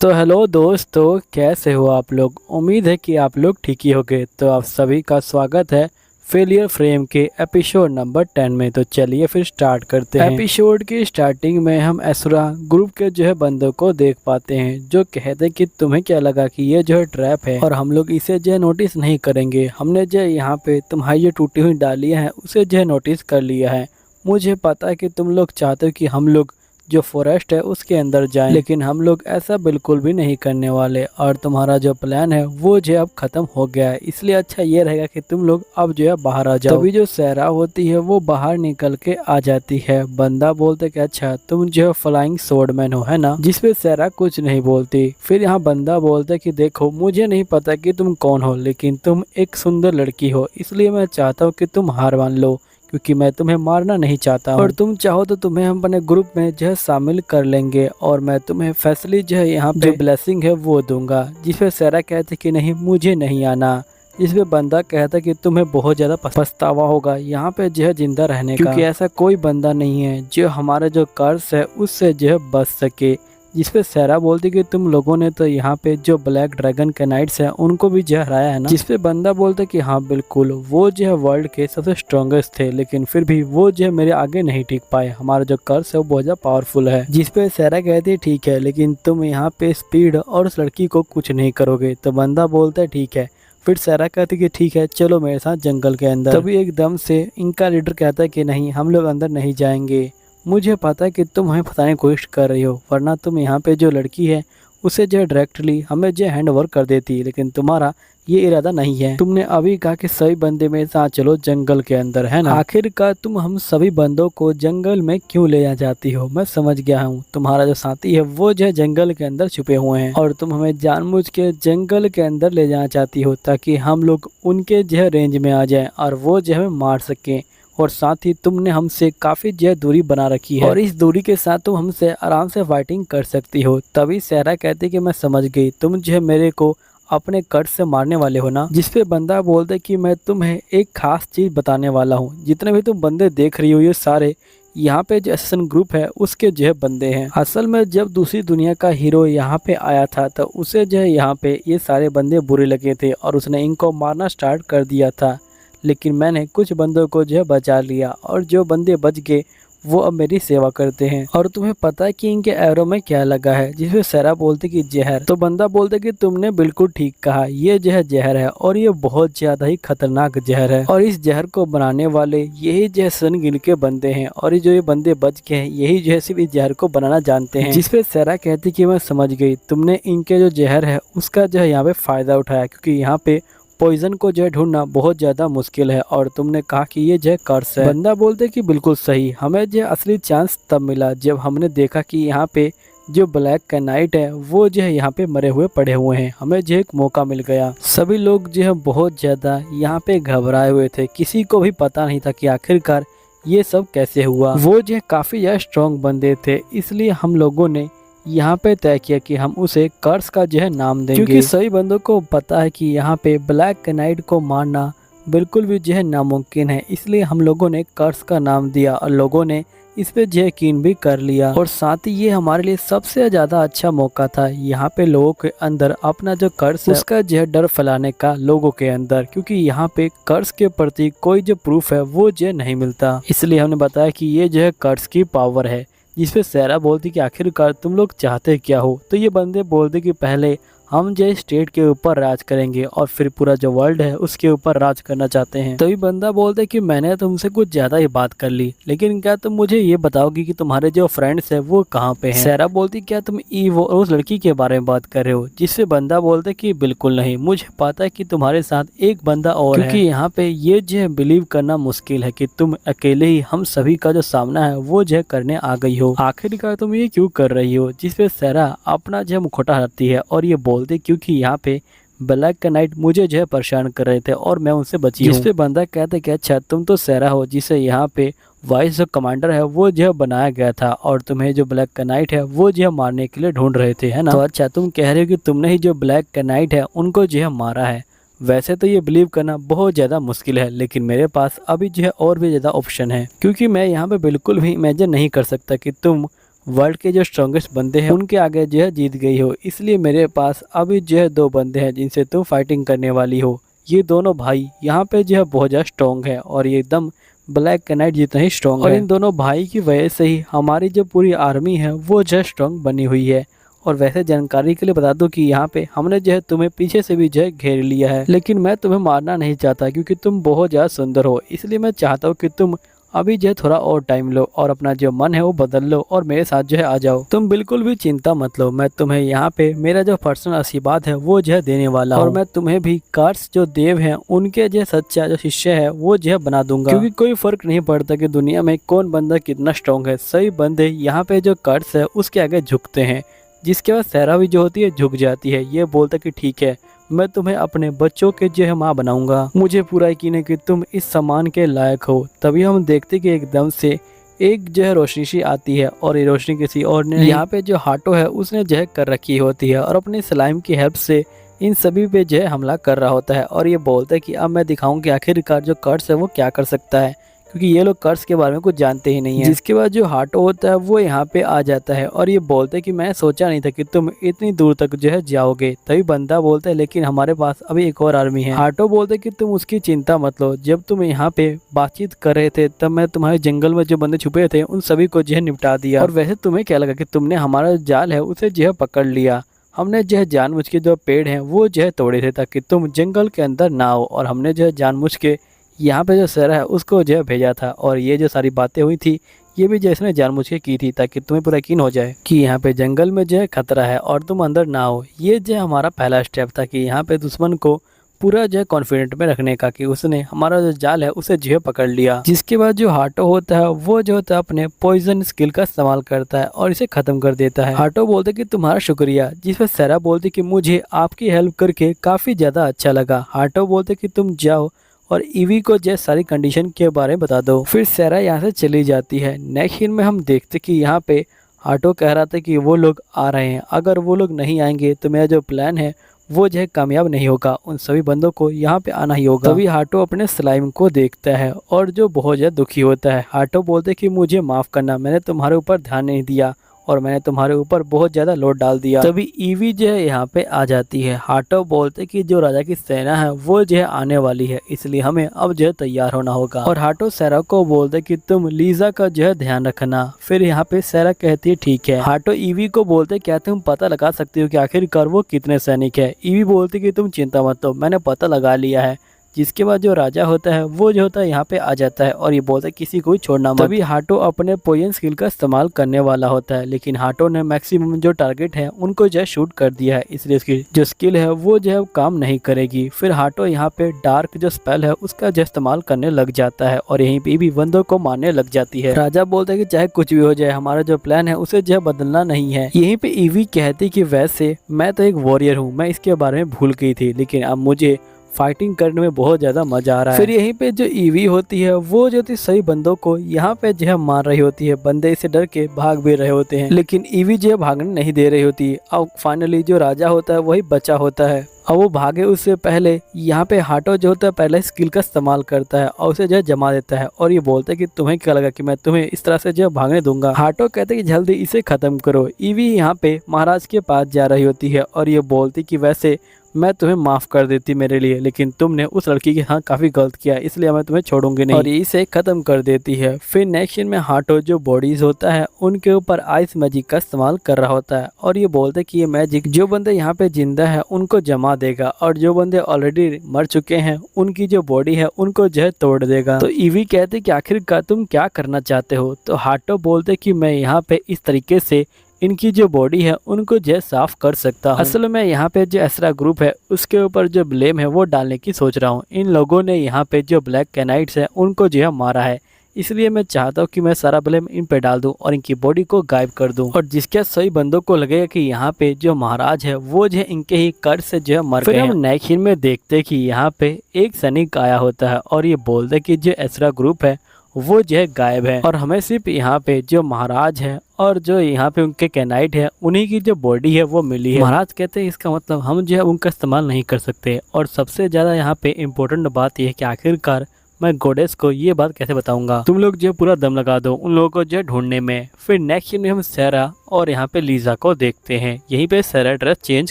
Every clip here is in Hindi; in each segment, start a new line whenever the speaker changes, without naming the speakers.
तो हेलो दोस्तों, कैसे हो आप लोग। उम्मीद है कि आप लोग ठीक ही होंगे। तो आप सभी का स्वागत है फेलियर फ्रेम के एपिसोड नंबर 10 में। तो चलिए फिर स्टार्ट करते हैं। एपिसोड की स्टार्टिंग में हम एसुरा ग्रुप के जो है बंदों को देख पाते हैं, जो कहते हैं कि तुम्हें क्या लगा कि ये जो है ट्रैप है और हम लोग इसे जो है नोटिस नहीं करेंगे। हमने जो यहाँ पे तुम्हारी जो टूटी हुई डालियाँ हैं उसे जो है नोटिस कर लिया है। मुझे पता है कि तुम लोग चाहते हो कि हम लोग जो फॉरेस्ट है उसके अंदर जाएं, लेकिन हम लोग ऐसा बिल्कुल भी नहीं करने वाले और तुम्हारा जो प्लान है वो जो अब खत्म हो गया है। इसलिए अच्छा ये रहेगा कि तुम लोग अब जो है बाहर आ जाओ। तभी जो सहरा होती है वो बाहर निकल के आ जाती है। बंदा बोलते कि अच्छा तुम जो है फ्लाइंग स्वॉर्डमैन हो, है ना, जिसपे सहरा कुछ नहीं बोलती। फिर यहाँ बंदा बोलता कि देखो मुझे नहीं पता कि तुम कौन हो, लेकिन तुम एक सुंदर लड़की हो, इसलिए मैं चाहता हूँ कि तुम हार मान लो, क्योंकि मैं तुम्हें मारना नहीं चाहता हूँ। और तुम चाहो तो तुम्हें हम अपने ग्रुप में जो है शामिल कर लेंगे और मैं तुम्हें फैसली जो है यहाँ पे ब्लेसिंग है वो दूंगा। जिसपे सारा कहते कि नहीं मुझे नहीं आना। जिसपे बंदा कहता कि तुम्हें बहुत ज्यादा पछतावा होगा यहाँ पे जो है जिंदा रहने का, क्योंकि ऐसा कोई बंदा नहीं है जो हमारा जो कर्ज है उससे जो है बच सके। जिसपे सहरा बोलती कि तुम लोगों ने तो यहाँ पे जो ब्लैक ड्रैगन के नाइट्स हैं उनको भी जो हराया है ना। जिसपे बंदा बोलता कि हाँ बिल्कुल, वो जो है वर्ल्ड के सबसे स्ट्रॉन्गेस्ट थे, लेकिन फिर भी वो जो है मेरे आगे नहीं टिक पाए। हमारा जो कर्स है वो बहुत ज्यादा पावरफुल है। जिसपे सहरा कहती ठीक है, लेकिन तुम यहाँ पे स्पीड और उस लड़की को कुछ नहीं करोगे। तो बंदा बोलता है ठीक है। फिर सहरा कहती कि ठीक है चलो मेरे साथ जंगल के अंदर। तभी एकदम से इनका लीडर कहता है कि नहीं हम लोग अंदर नहीं जाएंगे। मुझे पता है कि तुम हमें फंसाने की कोशिश कर रही हो, वरना तुम यहाँ पे जो लड़की है उसे जो डायरेक्टली हमें जो हैंड ओवर कर देती, लेकिन तुम्हारा ये इरादा नहीं है। तुमने अभी कहा कि सभी बंदे मेरे साथ चलो जंगल के अंदर, है ना। आखिरकार तुम हम सभी बंदों को जंगल में क्यों ले जाती हो, मैं समझ गया हूँ। तुम्हारा जो साथी है वो जो है जंगल के अंदर छुपे हुए हैं और तुम हमें जानबूझ के जंगल के अंदर ले जाना चाहती हो ताकि हम लोग उनके जो है रेंज में आ जाए और वो जो हमें मार सके। और साथ ही तुमने हमसे काफी जो दूरी बना रखी है और इस दूरी के साथ तुम हमसे आराम से फाइटिंग कर सकती हो। तभी सहरा कहती कि मैं समझ गई, तुम जो है मेरे को अपने कट से मारने वाले हो ना। जिसपे बंदा बोलते कि मैं तुम्हें एक खास चीज बताने वाला हूँ। जितने भी तुम बंदे देख रही हो ये सारे यहाँ पे जो एसेसन ग्रुप है उसके जो है बंदे हैं। असल में जब दूसरी दुनिया का हीरो यहाँ पे आया था तो उसे जो है यहाँ पे ये सारे बंदे बुरे लगे थे और उसने इनको मारना स्टार्ट कर दिया था, लेकिन मैंने कुछ बंदों को जो है बचा लिया और जो बंदे बच गए वो अब मेरी सेवा करते हैं। और तुम्हें पता है कि इनके एरो में क्या लगा है। जिसमें सहरा बोलती कि जहर। तो बंदा बोलते कि तुमने बिल्कुल ठीक कहा, ये जो है जहर है और ये बहुत ज्यादा ही खतरनाक जहर है और इस जहर को बनाने वाले यही जो है सनगिल के बंदे हैं और जो ये बंदे बच गए हैं यही जो है सिर्फ इस जहर को बनाना जानते हैं। जिसपे सहरा कहती कि मैं समझ गई, तुमने इनके जो जहर है उसका जो है यहाँ पे फायदा उठाया, क्योंकि यहाँ पे पॉइजन को जो है ढूंढना बहुत ज्यादा मुश्किल है और तुमने कहा कि ये जो है कर्स है। बंदा बोलते कि बिल्कुल सही, हमें जो असली चांस तब मिला जब हमने देखा कि यहाँ पे जो ब्लैक का नाइट है वो जो है यहाँ पे मरे हुए पड़े हुए हैं। हमें जो एक मौका मिल गया। सभी लोग जो है बहुत ज्यादा यहाँ पे घबराए हुए थे, किसी को भी पता नहीं था कि आखिरकार ये सब कैसे हुआ। वो जो है काफी ज्यादा स्ट्रॉन्ग बंदे थे, इसलिए हम लोगों ने यहाँ पे तय किया कि हम उसे कर्स का जो है नाम देंगे, क्योंकि सभी बंदों को पता है कि यहाँ पे ब्लैक नाइट को मारना बिल्कुल भी जो है नामुमकिन है। इसलिए हम लोगों ने कर्स का नाम दिया और लोगों ने इस पे जो यकीन भी कर लिया। और साथ ही ये हमारे लिए सबसे ज्यादा अच्छा मौका था यहाँ पे लोगों के अंदर अपना जो कर्स है उसका जो है डर फैलाने का लोगों के अंदर, क्योंकि यहाँ पे कर्स के प्रति कोई जो प्रूफ है वो जो नहीं मिलता। इसलिए हमने बताया कि ये जो है कर्स की पावर है। जिसपे सहरा बोलती कि आखिरकार तुम लोग चाहते क्या हो। तो ये बंदे बोलते कि पहले हम जो स्टेट के ऊपर राज करेंगे और फिर पूरा जो वर्ल्ड है उसके ऊपर राज करना चाहते हैं। तभी बंदा बोलते कि मैंने तुमसे कुछ ज्यादा ही बात कर ली, लेकिन क्या तुम मुझे ये बताओगी कि तुम्हारे जो फ्रेंड्स है वो कहाँ पे हैं। सहरा बोलती क्या तुम वो उस लड़की के बारे में बात कर रहे हो। जिससे बंदा बोलते कि बिल्कुल नहीं, मुझे पता है कि तुम्हारे साथ एक बंदा और है, क्योंकि यहाँ पे ये जो है बिलीव करना मुश्किल है कि तुम अकेले ही हम सभी का जो सामना है वो जो है करने आ गई हो। आखिरकार तुम ये क्यों कर रही हो। जिसपे सहरा अपना जो है मुखौटा हटाती है और ये बोलते क्योंकि यहाँ पे ब्लैक का नाइट मुझे जो है परेशान कर रहे थे और मैं उनसे बची हूँ। जिसपे बंदा कहते कि अच्छा तुम तो सहरा हो जिसे यहाँ पे वाइस जो कमांडर है वो जो है बनाया गया था और तुम्हें जो ब्लैक का नाइट है वो जो है मारने के लिए ढूंढ रहे थे, है ना। तो अच्छा तुम कह रहे हो कि तुमने ही जो ब्लैक का नाइट है उनको जो है मारा है। वैसे तो ये बिलीव करना बहुत ज़्यादा मुश्किल है, लेकिन मेरे पास अभी जो है और भी ज़्यादा ऑप्शन है, क्योंकि मैं यहाँ पे बिल्कुल भी इमेजिन नहीं कर सकता कि तुम वर्ल्ड के जो स्ट्रॉन्गेस्ट बंदे हैं उनके आगे जो है जीत गई हो, इसलिए मेरे पास अभी जो है 2 बंदे हैं जिनसे तुम फाइटिंग करने वाली हो। ये दोनों भाई यहाँ पे जो है बहुत ज़्यादा स्ट्रॉन्ग है और ये एकदम ब्लैक नाइट जितना ही स्ट्रॉन्ग है और इन दोनों भाई की वजह से ही हमारी जो पूरी आर्मी है वो जो है स्ट्रॉन्ग बनी हुई है। और वैसे जानकारी के लिए बता दूं कि यहाँ पे हमने जो है तुम्हें पीछे से भी जो है घेर लिया है, लेकिन मैं तुम्हें मारना नहीं चाहता क्योंकि तुम बहुत ज़्यादा सुंदर हो। इसलिए मैं चाहता हूँ कि तुम अभी जो है थोड़ा और टाइम लो और अपना जो मन है वो बदल लो और मेरे साथ जो है आ जाओ। तुम बिल्कुल भी चिंता मत लो, मैं तुम्हें यहाँ पे मेरा जो पर्सनल आशीर्वाद है वो जो है देने वाला और मैं तुम्हें भी कार्स जो देव हैं उनके जो सच्चा जो शिष्य है वो जो है बना दूंगा, क्योंकि कोई फर्क नहीं पड़ता कि दुनिया में कौन बंदा कितना स्ट्रॉन्ग है। सही बंदे यहाँ पे जो कार्स है उसके आगे झुकते हैं, जिसके बाद सहरा भी जो होती है झुक जाती है। ये बोलता कि ठीक है मैं तुम्हें अपने बच्चों के जो है माँ बनाऊंगा, मुझे पूरा यकीन है कि तुम इस सम्मान के लायक हो। तभी हम देखते कि एकदम से एक जो है रोशनी सी आती है और ये रोशनी किसी और ने यहाँ पे जो हाटो है उसने जो है कर रखी होती है और अपनी स्लाइम की हेल्प से इन सभी पे जो है हमला कर रहा होता है। और ये बोलता है कि अब मैं दिखाऊं कि आखिरकार जो कर्स है वो क्या कर सकता है, क्योंकि ये लोग कर्स के बारे में कुछ जानते ही नहीं है। जिसके बाद जो हाटो होता है वो यहाँ पे आ जाता है और ये बोलते है कि मैं सोचा नहीं था कि तुम इतनी दूर तक जो है जाओगे। तभी बंदा बोलता है लेकिन हमारे पास अभी एक और आर्मी है। हाटो बोलते कि तुम उसकी चिंता मत लो, जब तुम यहाँ पे बातचीत कर रहे थे तब मैं तुम्हारे जंगल में जो बंदे छुपे थे उन सभी को जो है निपटा दिया। और वैसे तुम्हें क्या लगा कि तुमने हमारा जाल है उसे जो है पकड़ लिया। हमने जो है जानबूझ के जो पेड़ हैं वो जो है तोड़े थे ताकि तुम जंगल के अंदर ना हो, और हमने जो है जानबूझ के यहाँ पे जो सहरा है उसको जो है भेजा था। और ये जो सारी बातें हुई थी ये भी जो इसने जानबूझ के की थी ताकि तुम्हें पूरा यकीन हो जाए कि यहाँ पे जंगल में जो है खतरा है और तुम अंदर ना हो। ये जो है हमारा पहला स्टेप था कि यहाँ पे दुश्मन को पूरा जो है कॉन्फिडेंट में रखने का, कि उसने हमारा जो जाल है उसे जो है पकड़ लिया। जिसके बाद जो हाटो होता है वो जो होता है अपने पॉइजन स्किल का इस्तेमाल करता है और इसे खत्म कर देता है। हाटो बोलते कि तुम्हारा शुक्रिया, जिस पर सहरा बोलती कि मुझे आपकी हेल्प करके काफी ज्यादा अच्छा लगा। हाटो बोलते कि तुम जाओ और ईवी को जो सारी कंडीशन के बारे में बता दो। फिर सहरा यहाँ से चली जाती है। नेक्स्ट सीन में हम देखते कि यहाँ पे हाटो कह रहा था कि वो लोग आ रहे हैं, अगर वो लोग नहीं आएंगे तो मेरा जो प्लान है वो जो है कामयाब नहीं होगा, उन सभी बंदों को यहाँ पे आना ही होगा। तभी हाटो अपने स्लाइम को देखता है और जो बहुत ज्यादा दुखी होता है। हाटो बोलते कि मुझे माफ करना, मैंने तुम्हारे ऊपर ध्यान नहीं दिया और मैंने तुम्हारे ऊपर बहुत ज्यादा लोड डाल दिया। तभी ईवी जो है यहाँ पे आ जाती है। हाटो बोलते कि जो राजा की सेना है वो जो है आने वाली है, इसलिए हमें अब जो है तैयार होना होगा। और हाटो सहरा को बोलते कि तुम लीजा का जो है ध्यान रखना। फिर यहाँ पे सहरा कहती है ठीक है। हाटो ईवी को बोलते क्या तुम पता लगा सकती हो कि आखिरकार वो कितने सैनिक है। ईवी बोलती कि तुम चिंता मत लो, मैंने पता लगा लिया है। जिसके बाद जो राजा होता है वो जो होता है यहाँ पे आ जाता है और ये बोलता है किसी को भी छोड़ना मत। तभी हाटो अपने पोयन स्किल का इस्तेमाल करने वाला होता है, लेकिन हाटो ने मैक्सिमम जो टारगेट है उनको जो है शूट कर दिया है, इसलिए उसकी जो स्किल है वो जो है काम नहीं करेगी। फिर हाटो यहाँ पे डार्क जो स्पेल है उसका जो इस्तेमाल करने लग जाता है और यहीं पे भी बंदों को मारने लग जाती है। राजा बोलता है कि चाहे कुछ भी हो जाए हमारा जो प्लान है उसे जो है बदलना नहीं है। यहीं पे ईवी कहती कि वैसे मैं तो एक वॉरियर हूँ, मैं इसके बारे में भूल गई थी, लेकिन अब मुझे फाइटिंग करने में बहुत ज्यादा मजा आ रहा है। फिर यहीं पे जो ईवी होती है वो जो थी सही बंदों को यहाँ पे जो है मार रही होती है। बंदे इसे डर के भाग भी रहे होते हैं, लेकिन ईवी जो है भागने नहीं दे रही होती। अब फाइनली जो राजा होता है वही बचा होता है। अब वो भागे उससे पहले यहाँ पे हाटो जो होता है पहले स्किल का इस्तेमाल करता है और उसे जो है जमा देता है और ये बोलता है कि तुम्हें क्या लगा कि मैं तुम्हें इस तरह से जो है भागने दूंगा। हाटो कहते हैं कि जल्दी इसे खत्म करो। ईवी यहाँ पे महाराज के पास जा रही होती है और ये बोलती कि वैसे मैं तुम्हें माफ कर देती मेरे लिए, लेकिन तुमने उस लड़की के साथ काफी गलत किया, इसलिए मैं तुम्हें छोड़ूंगी नहीं, और इसे खत्म कर देती है। फिर नेक्स्ट सीन में हाटो जो बॉडीज होता है उनके ऊपर आइस मैजिक का इस्तेमाल कर रहा होता है और ये बोलते हैं कि ये मैजिक जो बंदे यहाँ पे जिंदा है उनको जमा देगा और जो बंदे ऑलरेडी मर चुके हैं उनकी जो बॉडी है उनको जो है तोड़ देगा। तो ईवी कहते कि आखिरकार तुम क्या करना चाहते हो। तो हाटो बोलते कि मैं यहाँ पे इस तरीके से इनकी जो बॉडी है उनको जो है साफ कर सकता हूँ। असल में यहाँ पे जो एसरा ग्रुप है उसके ऊपर जो ब्लेम है वो डालने की सोच रहा हूँ। इन लोगों ने यहाँ पे जो ब्लैक कैनाइट्स है उनको जो है मारा है, इसलिए मैं चाहता हूँ कि मैं सारा ब्लेम इन पे डाल दूं और इनकी बॉडी को गायब कर दूं। और जिसके सही बंदों को लगेगा कि यहाँ पे जो महाराज है वो जो है इनके ही कर्ज से जो है मर गए। फिर हम नेक्स्ट सीन में देखते कि यहाँ पे एक सैनिक आया होता है और ये बोलते कि जो एसरा ग्रुप है वो जो है गायब है और हमें सिर्फ यहाँ पे जो महाराज है और जो यहाँ पे उनके कैनाइट है उन्हीं की जो बॉडी है वो मिली है। महाराज कहते हैं इसका मतलब हम जो है उनका इस्तेमाल नहीं कर सकते। और सबसे ज़्यादा यहाँ पे इम्पोर्टेंट बात यह है कि आखिरकार मैं गोडेस को ये बात कैसे बताऊंगा। तुम लोग जो पूरा दम लगा दो उन लोगों को जो ढूंढने में। फिर नेक्स्ट सीन में हम सारा और यहाँ पे लीजा को देखते हैं। यहीं पे सारा ड्रेस चेंज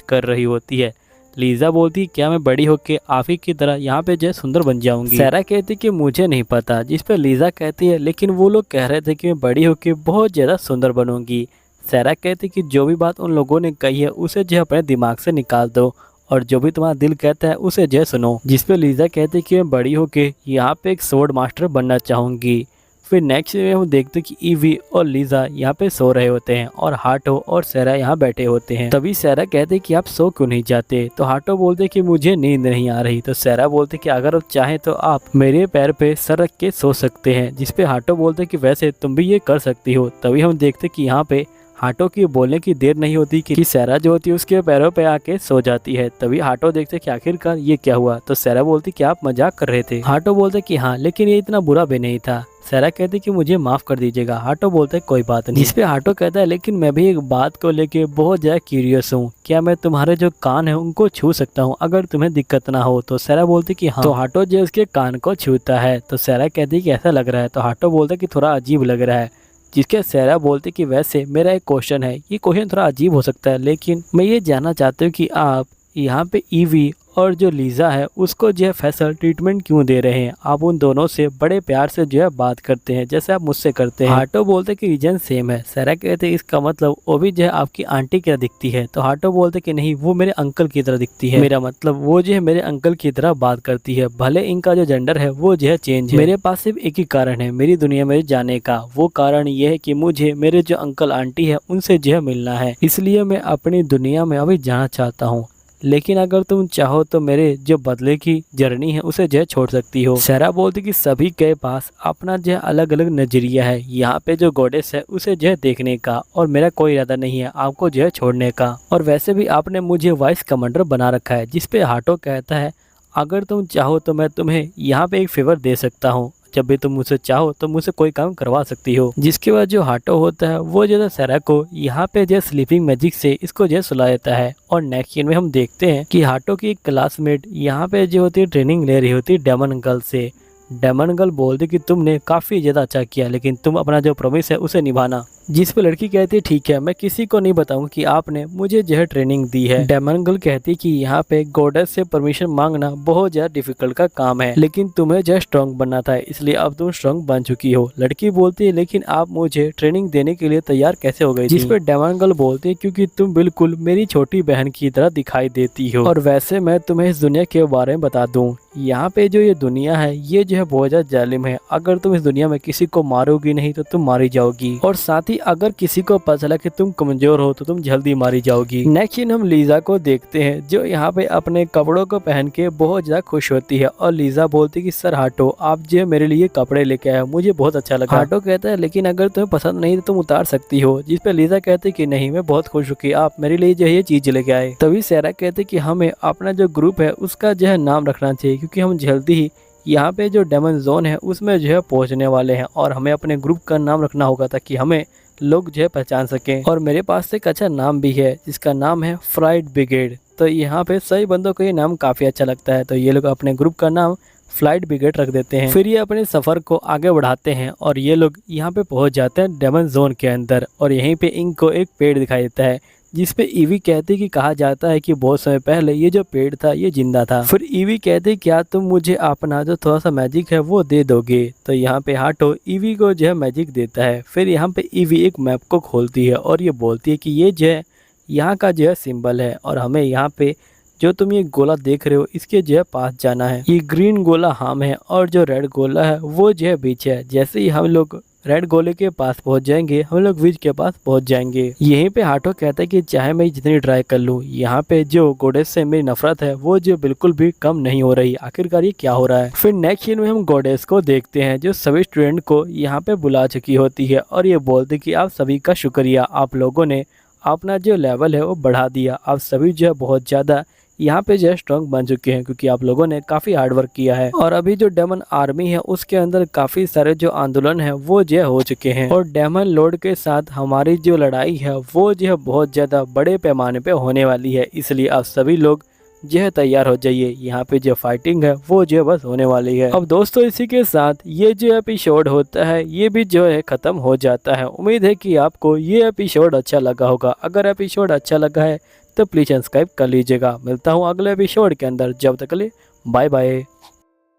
कर रही होती है। लीजा बोलती क्या मैं बड़ी होके आप ही की तरह यहाँ पे जो सुंदर बन जाऊंगी। सारा कहती कि मुझे नहीं पता, जिस पे लीजा कहती है लेकिन वो लोग कह रहे थे कि मैं बड़ी होके बहुत ज़्यादा सुंदर बनूंगी। सारा कहती कि जो भी बात उन लोगों ने कही है उसे जो अपने दिमाग से निकाल दो और जो भी तुम्हारा दिल कहता है उसे जो सुनो। जिस पे लीजा कहती कि मैं बड़ी होके यहाँ पे एक स्वॉर्ड मास्टर बनना चाहूँगी। फिर नेक्स्ट में हम देखते हैं कि ईवी और लीजा यहाँ पे सो रहे होते हैं और हाटो और सारा यहाँ बैठे होते हैं। तभी सारा कहते कि आप सो क्यों नहीं जाते। तो हाटो बोलते कि मुझे नींद नहीं आ रही। तो सारा बोलते कि अगर आप चाहें तो आप मेरे पैर पे सर रख के सो सकते हैं। जिस पे हाटो बोलते कि वैसे तुम भी ये कर सकती हो। तभी हम देखते कि यहाँ पे हाटो की बोलने की देर नहीं होती कि सारा जो होती है उसके पैरों पे आके सो जाती है। तभी हाटो देखते कि आखिरकार ये क्या हुआ। तो सारा बोलती कि आप मजाक कर रहे थे। हाटो बोलते कि हाँ, लेकिन ये इतना बुरा भी नहीं था। सारा कहती कि मुझे माफ कर दीजिएगा। हाटो बोलते कोई बात नहीं। जिस पे हाटो कहता है लेकिन मैं भी एक बात को लेके बहुत ज्यादा क्यूरियस हूँ, क्या मैं तुम्हारे जो कान है उनको छू सकता हूँ अगर तुम्हें दिक्कत ना हो। तो सारा बोलती कि हाँ। तो हाटो जो उसके कान को छूता है तो सारा कहती कि ऐसा लग रहा है। तो हाटो बोलता कि थोड़ा अजीब लग रहा है। जिसके सारा बोलते कि वैसे मेरा एक क्वेश्चन है, ये क्वेश्चन थोड़ा अजीब हो सकता है लेकिन मैं ये जानना चाहती हूँ कि आप यहाँ पे ईवी और जो लीजा है उसको जो है फैसल ट्रीटमेंट क्यों दे रहे हैं। आप उन दोनों से बड़े प्यार से जो है बात करते हैं जैसे आप मुझसे करते हैं। हाटो बोलते कि रीजन सेम है। सारा कहते इसका मतलब वो भी जो है आपकी आंटी की तरह दिखती है। तो हाटो बोलते कि नहीं, वो मेरे अंकल की तरह दिखती है। मेरा मतलब वो जो है मेरे अंकल की तरह बात करती है, भले इनका जो जेंडर है वो जो है चेंज है। मेरे पास सिर्फ एक ही कारण है मेरी दुनिया में जाने का, वो कारण ये है कि मुझे मेरे जो अंकल आंटी है उनसे जो है मिलना है, इसलिए मैं अपनी दुनिया में अभी जाना चाहता हूँ। लेकिन अगर तुम चाहो तो मेरे जो बदले की जर्नी है उसे जो छोड़ सकती हो। सारा बोलती कि सभी के पास अपना जो अलग अलग नजरिया है, यहाँ पे जो गॉडेस है उसे जो देखने का, और मेरा कोई इरादा नहीं है आपको जो छोड़ने का। और वैसे भी आपने मुझे वाइस कमांडर बना रखा है। जिस पे हाटो कहता है अगर तुम चाहो तो मैं तुम्हें यहाँ पे एक फेवर दे सकता हूँ, जब भी तुम मुझसे चाहो तो मुझसे कोई काम करवा सकती हो। जिसके बाद जो हाटो होता है वो जो सारा को यहाँ पे जो स्लीपिंग मैजिक से इसको जो सुला देता है। और नेक्स्ट सीन में हम देखते हैं कि हाटो की एक क्लासमेट यहाँ पे जो होती है ट्रेनिंग ले रही होती है डेमन गर्ल से। डेमन गर्ल बोलती कि तुमने काफी ज्यादा अच्छा किया लेकिन तुम अपना जो प्रॉमिस है उसे निभाना। जिस पे लड़की कहती है ठीक है, मैं किसी को नहीं बताऊंगी कि आपने मुझे जो है ट्रेनिंग दी है। डेमन गर्ल कहती कि यहाँ पे गॉडेस से परमिशन मांगना बहुत ज्यादा डिफिकल्ट का काम है, लेकिन तुम्हें जो स्ट्रॉन्ग बनना था इसलिए अब तुम स्ट्रॉन्ग बन चुकी हो। लड़की बोलती है लेकिन आप मुझे ट्रेनिंग देने के लिए तैयार कैसे हो गई? जिस पे डेमन गर्ल बोलती है क्योंकि तुम बिल्कुल मेरी छोटी बहन की तरह दिखाई देती हो। और वैसे मैं तुम्हें इस दुनिया के बारे में बता दूं, यहाँ पे जो ये दुनिया है ये जो है बहुत ज्यादा जालिम है। अगर तुम इस दुनिया में किसी को मारोगी नहीं तो तुम मारी जाओगी, और साथ ही अगर किसी को पता चला कि तुम कमजोर हो तो तुम जल्दी मारी जाओगी। नेक्स्ट सीन हम लीजा को देखते हैं जो यहाँ पे अपने कपड़ों को पहन के बहुत ज्यादा खुश होती है। और लीजा बोलती कि सर हाटो, आप जो मेरे लिए कपड़े लेके आए मुझे बहुत अच्छा लगा। हाटो कहता है लेकिन अगर तुम्हें पसंद नहीं तो तुम उतार सकती हो। जिस पे लीजा कहती कि नहीं, मैं बहुत खुश हूँ कि आप मेरे लिए जो है ये चीज लेके आए। तभी सारा कहते कि हमें अपना जो ग्रुप है उसका जो है नाम रखना चाहिए, क्योंकि हम जल्दी ही यहाँ पे जो डेमन जोन है उसमें जो है पहुँचने वाले हैं और हमें अपने ग्रुप का नाम रखना होगा ताकि हमें लोग जो है पहचान सकें। और मेरे पास एक अच्छा नाम भी है जिसका नाम है फ्लाइट ब्रिगेड। तो यहाँ पे सही बंदों को ये नाम काफ़ी अच्छा लगता है, तो ये लोग अपने ग्रुप का नाम फ्लाइट ब्रिगेड रख देते हैं। फिर ये अपने सफ़र को आगे बढ़ाते हैं और ये लोग यहाँ पे पहुँच जाते हैं डेमन जोन के अंदर। और यहीं पे इनको एक पेड़ दिखाई देता है जिस पे ईवी कहती कि कहा जाता है कि बहुत समय पहले ये जो पेड़ था ये जिंदा था। फिर ईवी कहती क्या तुम मुझे अपना जो थोड़ा सा मैजिक है वो दे दोगे? तो यहाँ पे हाटो ईवी को जो है मैजिक देता है। फिर यहाँ पे ईवी एक मैप को खोलती है और ये बोलती है कि ये जो है यहाँ का जो है सिंबल है और हमें यहाँ पे जो तुम ये गोला देख रहे हो इसके जो है पास जाना है। ये ग्रीन गोला हम है और जो रेड गोला है वो जो है बीच है। जैसे ही हम लोग रेड गोले के पास पहुंच जाएंगे हम लोग विज के पास पहुंच जाएंगे। यहीं पे हाटो कहता है कि चाहे मैं जितनी ट्राई कर लूं, यहाँ पे जो गॉडेस से मेरी नफरत है वो जो बिल्कुल भी कम नहीं हो रही। आखिरकार ये क्या हो रहा है? फिर नेक्स्ट सीन में हम गॉडेस को देखते हैं जो सभी स्टूडेंट को यहाँ पे बुला चुकी होती है और ये बोलती कि आप सभी का शुक्रिया, आप लोगों ने अपना जो लेवल है वो बढ़ा दिया। आप सभी जो है बहुत ज़्यादा यहाँ पे जो है स्ट्रॉन्ग बन चुके हैं क्योंकि आप लोगों ने काफ़ी हार्ड वर्क किया है। और अभी जो डेमन आर्मी है उसके अंदर काफ़ी सारे जो आंदोलन है वो जो हो चुके हैं और डेमन लॉर्ड के साथ हमारी जो लड़ाई है वो जो है बहुत ज़्यादा बड़े पैमाने पे होने वाली है। इसलिए आप सभी लोग जो है तैयार हो जाइए, यहाँ पे जो फाइटिंग है वो जो है बस होने वाली है। अब दोस्तों इसी के साथ ये जो एपिसोड होता है ये भी जो है खत्म हो जाता है। उम्मीद है कि आपको ये एपिसोड अच्छा लगा होगा। अगर एपिसोड अच्छा लगा है तो प्लीज़ सब्सक्राइब कर लीजिएगा। मिलता हूँ अगले एपिसोड के अंदर, जब तक के लिए बाय बाय।